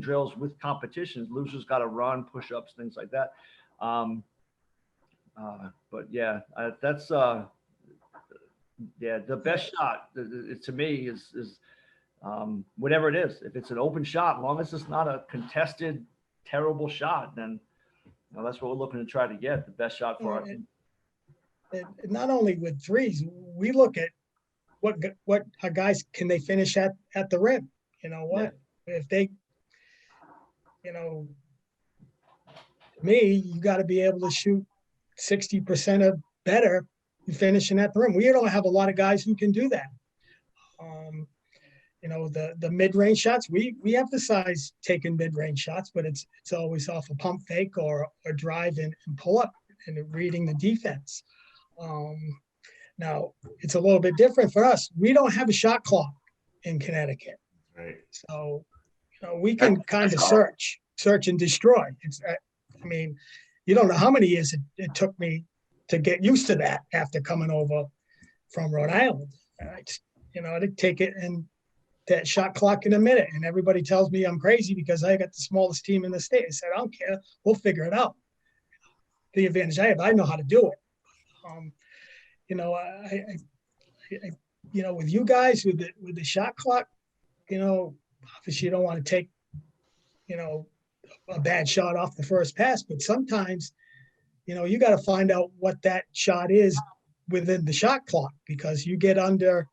drills with competitions. Losers got to run, push-ups, things like that. But yeah, that's the best shot to me is whatever it is. If it's an open shot, as long as it's not a contested, terrible shot, then that's what we're looking to try to get, the best shot for our team. And not only with threes, we look at what our guys, can they finish at the rim? If they, you got to be able to shoot 60% or better finishing at the rim. We don't have a lot of guys who can do that. The mid-range shots, we emphasize taking mid-range shots, but it's always off a pump fake or a drive and pull up and reading the defense. Now it's a little bit different for us. We don't have a shot clock in Connecticut. Right. So, we can kind of search and destroy. You don't know how many years it took me to get used to that after coming over from Rhode Island. To take it and that shot clock in a minute, and everybody tells me I'm crazy because I got the smallest team in the state. I said, I don't care. We'll figure it out. The advantage I have, I know how to do it. With you guys with the shot clock, obviously you don't want to take, a bad shot off the first pass, but sometimes, you got to find out what that shot is within the shot clock, because you get under,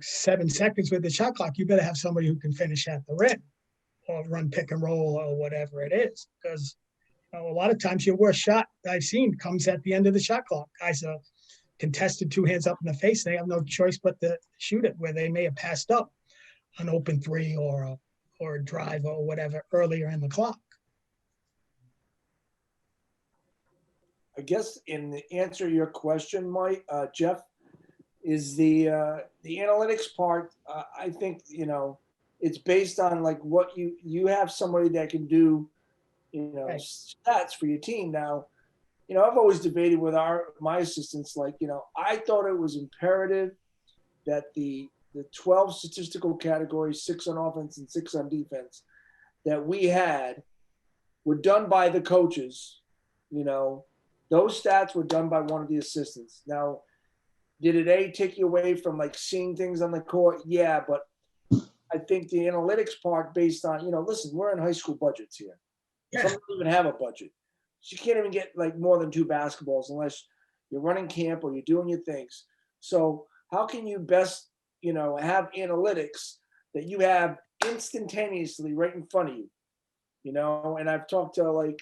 7 seconds with the shot clock, you better have somebody who can finish at the rim or run pick and roll or whatever it is. Because a lot of times your worst shot I've seen comes at the end of the shot clock. Guys are contested 2 hands up in the face. They have no choice but to shoot it, where they may have passed up an open three or a drive or whatever earlier in the clock. I guess in the answer to your question, Mike, Jeff, is the analytics part. I think it's based on like what you have somebody that can do, Right. stats for your team. Now, I've always debated with my assistants. Like, I thought it was imperative that the 12 statistical categories, 6 on offense and 6 on defense, that we had were done by the coaches. Those stats were done by one of the assistants. Now, did it take you away from like seeing things on the court? Yeah, but I think the analytics part based on, listen, we're in high school budgets here. Yeah. Some don't even have a budget. So you can't even get like more than 2 basketballs unless you're running camp or you're doing your things. So how can you best, have analytics that you have instantaneously right in front of you? And I've talked to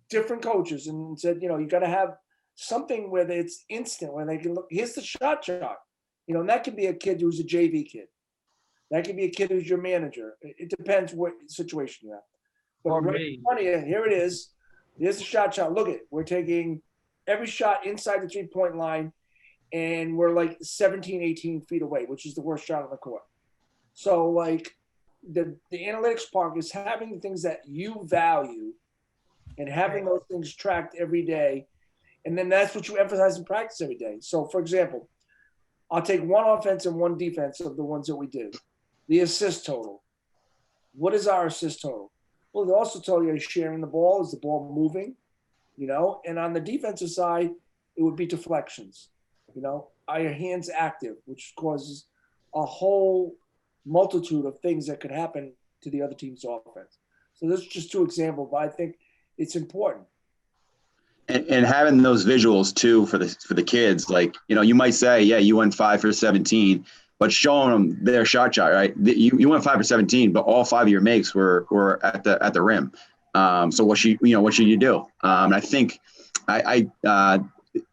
different coaches and said, you got to have something where it's instant, where they can look, here's the shot chart. And that could be a kid who's a JV kid. That could be a kid who's your manager. It depends what situation you have. But right in front of you, here it is. Here's the shot chart. Look at it. We're taking every shot inside the 3-point line, and we're like 17, 18 feet away, which is the worst shot on the court. So like the analytics part is having the things that you value and having those things tracked every day. And then that's what you emphasize in practice every day. So for example, I'll take 1 offense and 1 defense of the ones that we do. The assist total. What is our assist total? Well, they also tell you sharing the ball. Is the ball moving? And on the defensive side, it would be deflections. Are your hands active, which causes a whole multitude of things that could happen to the other team's offense. So those are just two examples, but I think it's important. And having those visuals too for the kids, like, you might say, yeah, you went 5 for 17, but showing them their shot, right? You went 5 for 17, but all 5 of your makes were at the rim. So what should you do? I think I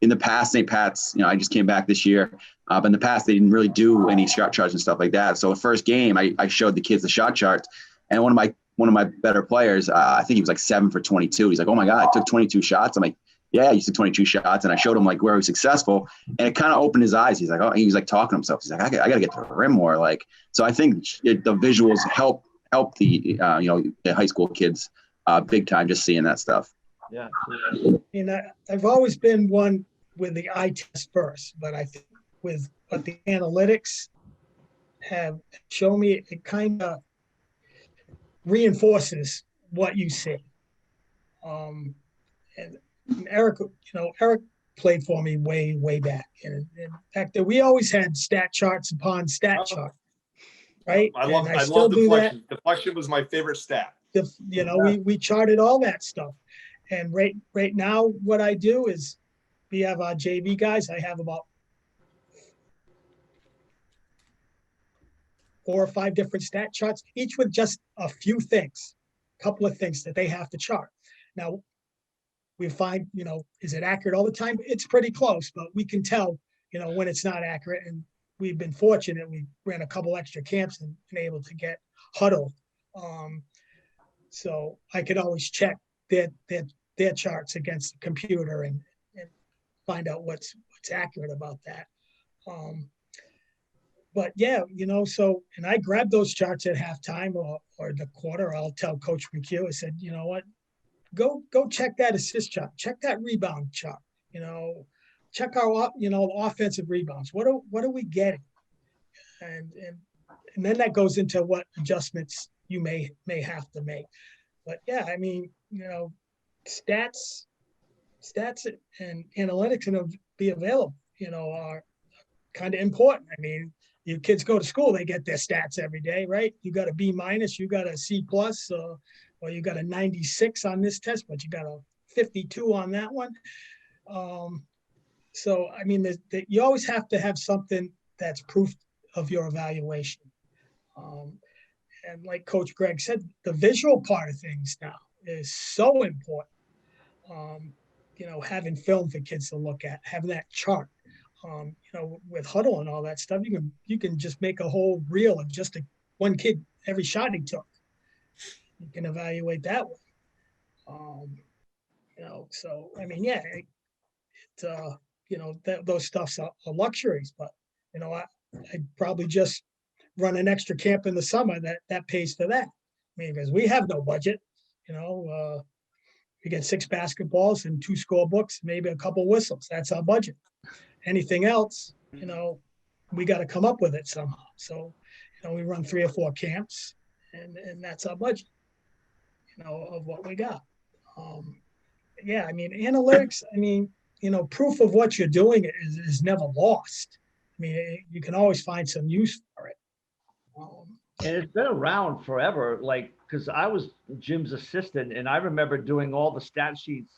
in the past, St. Pat's, I just came back this year, but in the past they didn't really do any shot charts and stuff like that. So the first game, I showed the kids the shot charts, and one of my better players, I think he was like 7 for 22. He's like, oh my God, I took 22 shots. I'm like, yeah, you took 22 shots. And I showed him like where he was successful, and it kind of opened his eyes. He's like, oh, he was like talking to himself. He's like, I got to get to the rim more. Like, so I think the visuals help the the high school kids big time, just seeing that stuff. Yeah. I've always been one with the eye test first, but I think with what the analytics have shown me, it kind of reinforces what you see. And Eric played for me way back. And in fact, that we always had stat charts upon stat chart, right? I love deflection. Deflection was my favorite stat. We charted all that stuff. And right now, what I do is we have our JV guys. I have about 4 or 5 different stat charts, each with just a few things, a couple of things that they have to chart. Now, we find, is it accurate all the time? It's pretty close, but we can tell, when it's not accurate. And we've been fortunate. We ran a couple extra camps and been able to get huddle. So I could always check their charts against the computer and find out what's accurate about that. But yeah, so, and I grabbed those charts at halftime or the quarter. I'll tell Coach McHugh, I said, you know what, go check that assist chart, check that rebound chart, check our, offensive rebounds. What are we getting? And then that goes into what adjustments you may have to make. But yeah, I mean, stats and analytics going to be available, are kind of important. I mean, your kids go to school, they get their stats every day, right? You got a B-, you got a C+, or you got a 96 on this test, but you got a 52 on that one. So, I mean, you always have to have something that's proof of your evaluation. And like Coach Greg said, the visual part of things now is so important. Having film for kids to look at, having that chart, with huddle and all that stuff, you can just make a whole reel of just one kid, every shot he took. You can evaluate that way. So I mean, yeah, those stuffs are luxuries, but I'd probably just run an extra camp in the summer that pays for that. I mean, because we have no budget, we get 6 basketballs and 2 scorebooks, maybe a couple whistles. That's our budget. Anything else, we got to come up with it somehow. So, we run 3 or 4 camps, and that's our budget, of what we got. Yeah, I mean, analytics, I mean, proof of what you're doing is never lost. I mean, you can always find some use for it. And it's been around forever, like, because I was Jim's assistant, and I remember doing all the stat sheets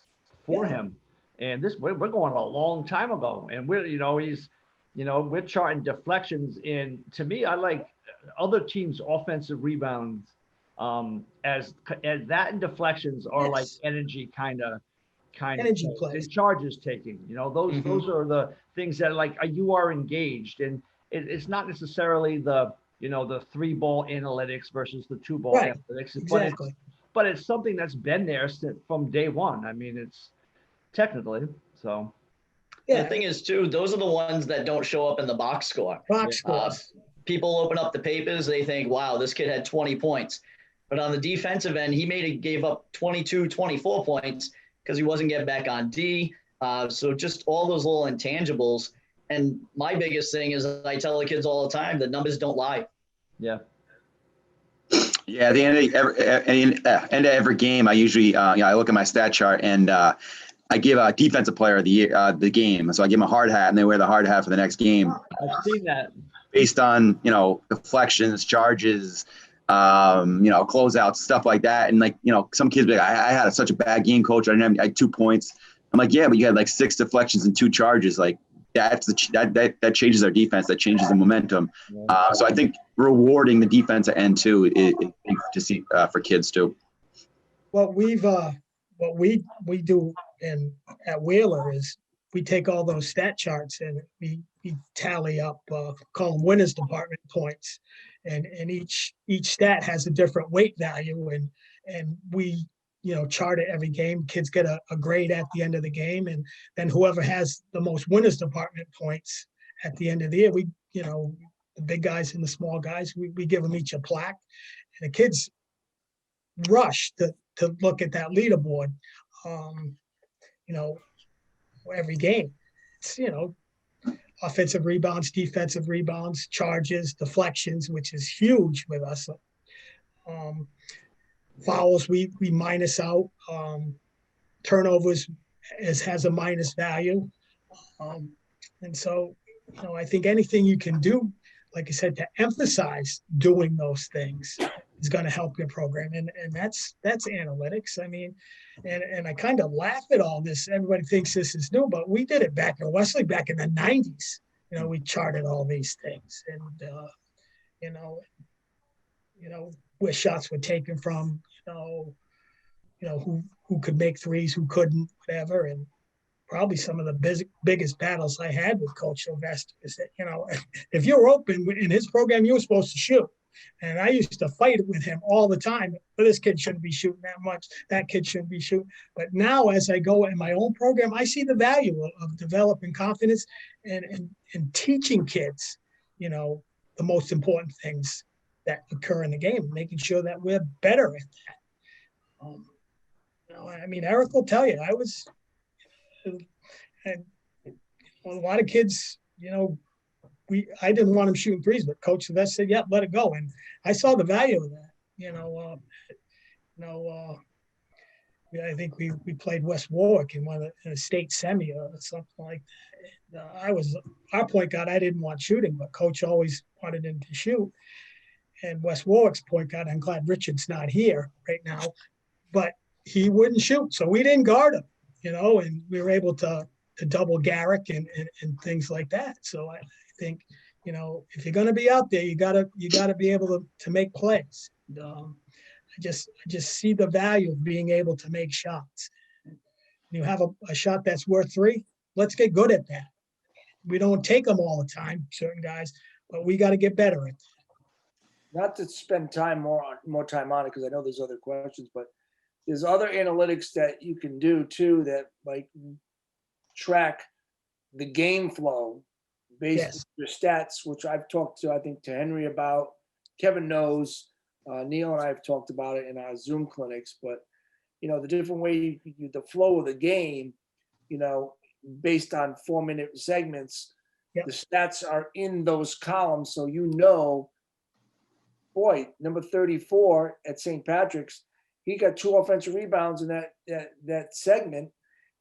for him. And we're going a long time ago, and we're charting deflections. And to me, I like other teams' offensive rebounds as that, and deflections are like energy kind of energy plays. And charges taking. Those are the things that you are engaged, and it's not necessarily the 3-ball analytics versus the 2-ball analytics. Exactly. But it's something that's been there from day one. I mean, it's technically so. Yeah. The thing is, too, those are the ones that don't show up in the box score. People open up the papers, they think, wow, this kid had 20 points. But on the defensive end, he gave up 22, 24 points because he wasn't getting back on D. So just all those little intangibles. And my biggest thing is, I tell the kids all the time, the numbers don't lie. Yeah. Yeah, at the end of every game, I usually I look at my stat chart, and I give a defensive player of the year, the game. So I give them a hard hat, and they wear the hard hat for the next game. I've seen that. Based on, deflections, charges, closeouts, stuff like that. And some kids be like, I had such a bad game, coach. I had 2 points. I'm like, yeah, but you had like 6 deflections and 2 charges. Like that changes our defense. That changes the momentum. So I think rewarding the defensive end too is big to see for kids too. What we do at Wheeler is we take all those stat charts and we tally up, call them winners department points, and each stat has a different weight value, and we chart it every game. Kids get a grade at the end of the game, and then whoever has the most winners department points at the end of the year, we the big guys and the small guys, we give them each a plaque, and the kids rush to look at that leaderboard. Every game. It's, offensive rebounds, defensive rebounds, charges, deflections, which is huge with us. Fouls, we minus out. Turnovers has a minus value. And so, I think anything you can do, like I said, to emphasize doing those things is going to help your program. And that's analytics. I mean, and I kind of laugh at all this. Everybody thinks this is new, but we did it back in Wesley, back in the 90s. We charted all these things, and where shots were taken from, who could make threes, who couldn't, whatever. And probably some of the biggest battles I had with Coach Sylvester is that, if you're open in his program, you were supposed to shoot. And I used to fight with him all the time. But this kid shouldn't be shooting that much. That kid shouldn't be shooting. But now, as I go in my own program, I see the value of developing confidence and teaching kids, the most important things that occur in the game, making sure that we're better at that. Eric will tell you, and a lot of kids, I didn't want him shooting threes, but Coach Sylvester said, "Yep, let it go." And I saw the value of that. I think we played West Warwick in a state semi or something like that. Our point guard. I didn't want shooting, but Coach always wanted him to shoot. And West Warwick's point guard, I'm glad Richard's not here right now, but he wouldn't shoot, so we didn't guard him. And we were able to double Garrick and things like that. So I think, if you're going to be out there, you gotta be able to make plays. I just see the value of being able to make shots. You have a shot that's worth 3. Let's get good at that. We don't take them all the time, certain guys, but we got to get better at that. Not to spend more time on it, because I know there's other questions, but there's other analytics that you can do too that track the game flow based on your stats, which I've talked to, I think, to Henry about. Kevin knows, Neal and I have talked about it in our Zoom clinics, but the different way the flow of the game, based on 4-minute segments, the stats are in those columns. So, boy, number 34 at St. Patrick's, he got 2 offensive rebounds in that segment.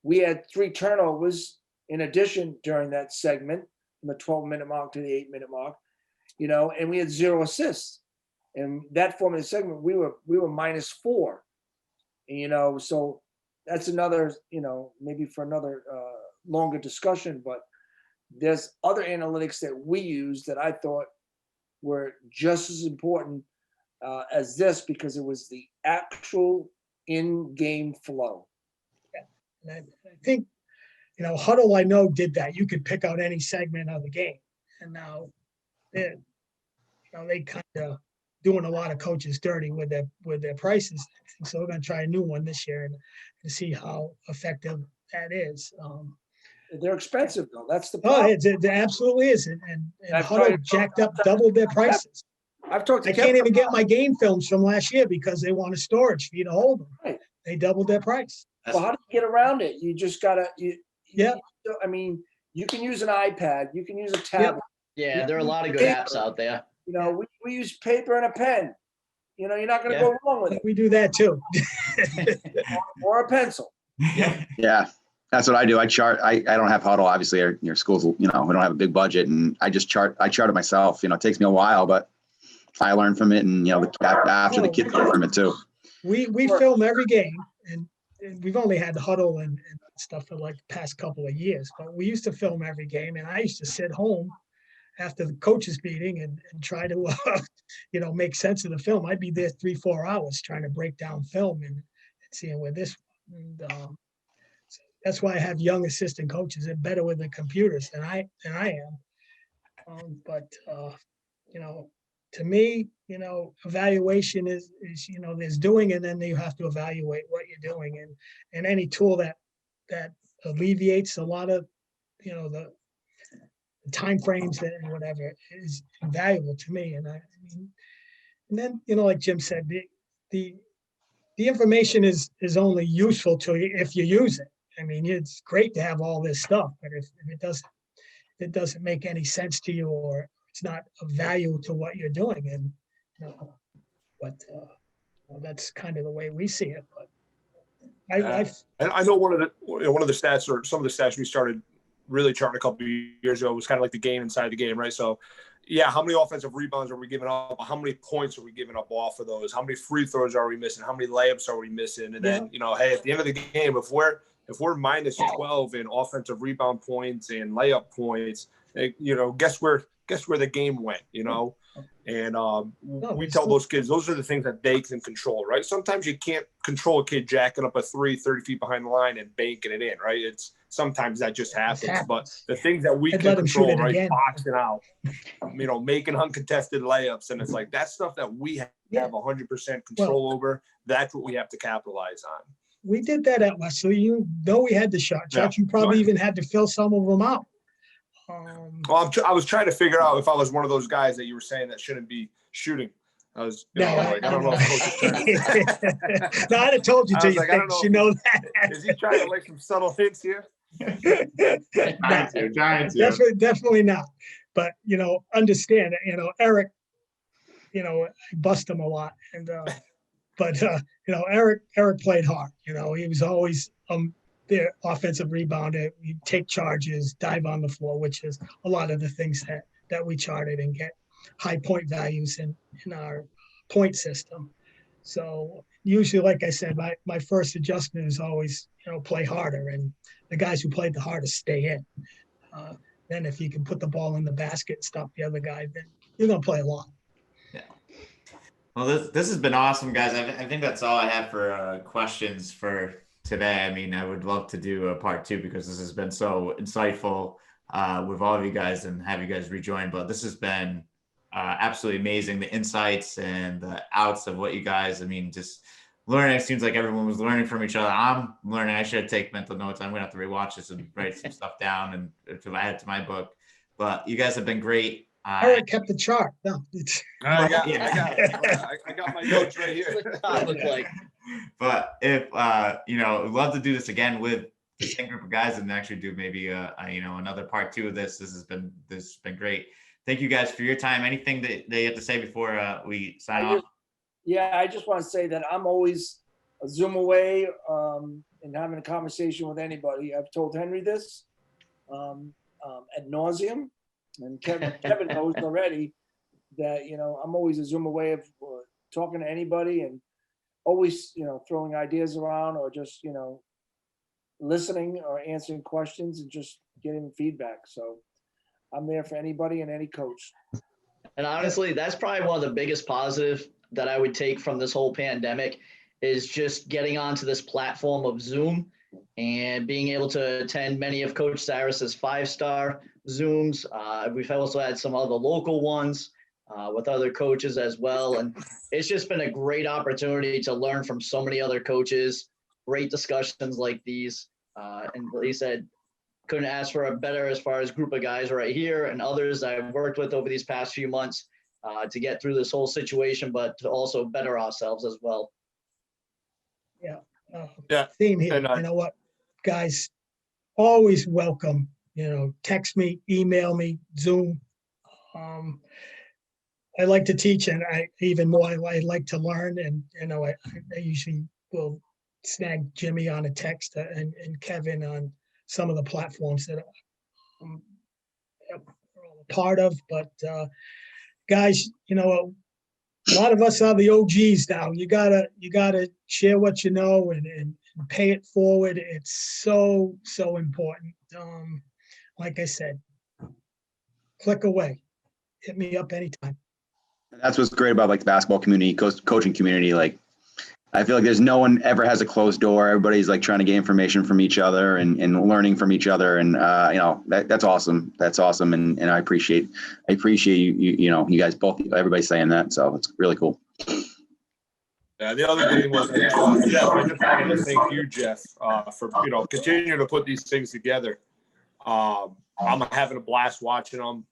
We had 3 turnovers in addition during that segment, from the 12-minute mark to the 8-minute mark, and we had 0 assists. And that 4-minute segment, we were -4. And, so that's another, maybe for another longer discussion, but there's other analytics that we use that I thought were just as important as this, because it was the actual in-game flow. And I think, Huddle, I know, did that. You could pick out any segment of the game. And now they kind of doing a lot of coaches dirty with their prices. So we're going to try a new one this year and see how effective that is. They're expensive, though. That's the problem. It absolutely is. And Huddle jacked up, doubled their prices. I've talked to I can't even get my game films from last year because they want a storage fee to hold them. Right. They doubled their price. Well, how do you get around it? You just gotta. You can use an iPad. You can use a tablet. Yeah, there are a lot of good apps out there. We use paper and a pen. You're not going to go wrong with it. We do that too. Or a pencil. Yeah. That's what I do. I chart. I don't have huddle. Obviously, your schools, we don't have a big budget, and I just chart. I chart it myself. It takes me a while, but I learn from it, and after the kids learn from it too. We film every game, and we've only had huddle and stuff for like the past couple of years, but we used to film every game, and I used to sit home after the coaches meeting and try to make sense of the film. I'd be there 3-4 hours trying to break down film and seeing where this. And, so that's why I have young assistant coaches. They're better with the computers than I am. But to me, evaluation is there's doing, and then you have to evaluate what you're doing, and any tool that alleviates a lot of the time frames and whatever is invaluable to me. And and then like Jim said, the information is only useful to you if you use it. I mean, it's great to have all this stuff, but if it doesn't make any sense to you, or it's not of value to what you're doing, and that's kind of the way we see it. But I know one of the stats, or some of the stats we started really charting a couple of years ago, was kind of like the game inside the game, right? So, yeah, how many offensive rebounds are we giving up? How many points are we giving up off of those? How many free throws are we missing? How many layups are we missing? And then, hey, at the end of the game, if we're minus 12 in offensive rebound points and layup points, guess where the game went, And we tell those kids, those are the things that they can control, right? Sometimes you can't control a kid jacking up a 3 30 feet behind the line and banking it in, right? Sometimes that just happens. But the things that we can control, right? Again. Boxing out, making uncontested layups. And it's like that stuff that we have 100% control over. That's what we have to capitalize on. We did that at West. So we had the shot. You probably even had to fill some of them out. I was trying to figure out if I was one of those guys that you were saying that shouldn't be shooting. I was, I don't know. If no, I'd have told you till you think you know that. Is he trying to like some subtle hints here? Trying to. Definitely not. But understand that Eric, I bust him a lot, and but Eric played hard. He was always the offensive rebounder. He'd take charges, dive on the floor, which is a lot of the things that we charted, and get high point values in our point system. So usually, like I said, my first adjustment is always, play harder, and the guys who played the hardest stay in. Then if you can put the ball in the basket and stop the other guy, then you're going to play a lot. Yeah. Well, this has been awesome, guys. I think that's all I have for questions for today. I mean, I would love to do a part 2 because this has been so insightful with all of you guys, and have you guys rejoin. But this has been absolutely amazing. The insights and the outs of what you guys, just learning. It seems like everyone was learning from each other. I'm learning. I should take mental notes. I'm going to have to rewatch this and write some stuff down and to add to my book. But you guys have been great. I kept the chart. No, I got my notes right here. But if I'd love to do this again with the same group of guys and actually do maybe another part 2 of this. This has been great. Thank you guys for your time. Anything that you have to say before we sign off? Yeah, I just want to say that I'm always a Zoom away and having a conversation with anybody. I've told Henry this ad nauseum, and Kevin knows already that I'm always a Zoom away of talking to anybody, and always throwing ideas around, or just listening or answering questions and just getting feedback. So I'm there for anybody and any coach. And honestly, that's probably one of the biggest positives that I would take from this whole pandemic, is just getting onto this platform of Zoom and being able to attend many of Coach Psaras' 5-star Zooms. We've also had some other local ones with other coaches as well. And it's just been a great opportunity to learn from so many other coaches, great discussions like these. And like you said, couldn't ask for a better as far as group of guys right here, and others I've worked with over these past few months to get through this whole situation, but to also better ourselves as well. Yeah. Theme here. You know what, guys, always welcome, text me, email me, Zoom. I like to teach, and I like to learn, and I usually will snag Jimmy on a text and Kevin some of the platforms that we're all a part of. But guys, you know, a lot of us are the OGs now. You gotta share what you know and pay it forward. It's so important. Like I said, click away. Hit me up anytime. That's what's great about like the basketball community, coaching community. Like, I feel like there's no one ever has a closed door. Everybody's like trying to get information from each other and learning from each other. And, you know, that's awesome. That's awesome. And I appreciate you guys both, everybody saying that. So it's really cool. Yeah, the other thing was, Jeff, I just wanted to thank you, Jeff, for, you know, continuing to put these things together. I'm having a blast watching them.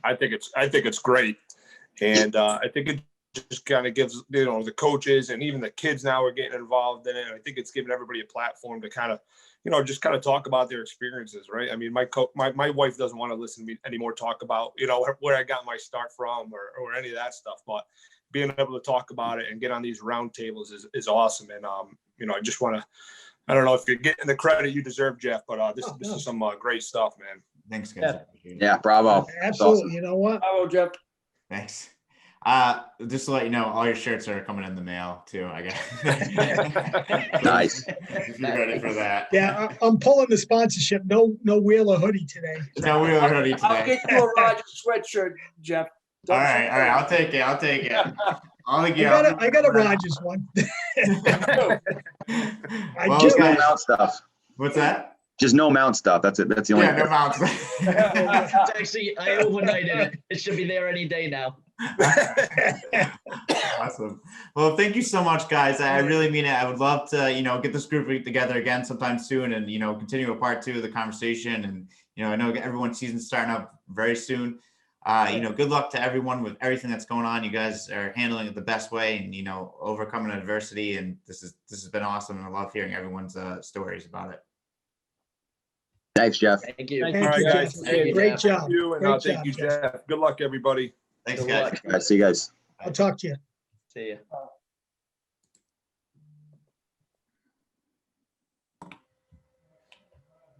I think it's great. And I think it just kind of gives, you know, the coaches and even the kids now are getting involved in it. And I think it's giving everybody a platform to kind of, you know, just kind of talk about their experiences, right? I mean, my wife doesn't want to listen to me anymore talk about, you know, where I got my start from or any of that stuff. But being able to talk about it and get on these roundtables is awesome. And, you know, I just want to, I don't know if you're getting the credit you deserve, Jeff, but this is some great stuff, man. Thanks, guys. Yeah, bravo. Absolutely. Awesome. You know what? Hello, Jeff. Thanks. Just to let you know, all your shirts are coming in the mail too, I guess. Nice. If you're ready for that. Yeah, I'm pulling the sponsorship. No Wheeler hoodie today. No, we were ready I'll today. get you a Rogers sweatshirt, Jeff. All right. I'll take it. I got a Rogers one. Well, Just no guys, mount stuff. what's that? Just no mount stuff. That's it. That's the only. Yeah, no mounts. It's actually, I overnighted it. It should be there any day now. Awesome. Well, thank you so much, guys. I really mean it. I would love to, you know, get this group together again sometime soon and, you know, continue a part 2 of the conversation. And, you know, I know everyone's season's starting up very soon. You know, good luck to everyone with everything that's going on. You guys are handling it the best way and, you know, overcoming adversity. And this has been awesome. And I love hearing everyone's stories about it. Thanks, Jeff. Thank you. Thank All right, you, guys. Jeff. Thank you, Great Jeff. job. Thank you, and Great thank job, you, Jeff. Jeff. Good luck, everybody. Thanks, Good guys. luck. See you guys. I'll talk to you. See you.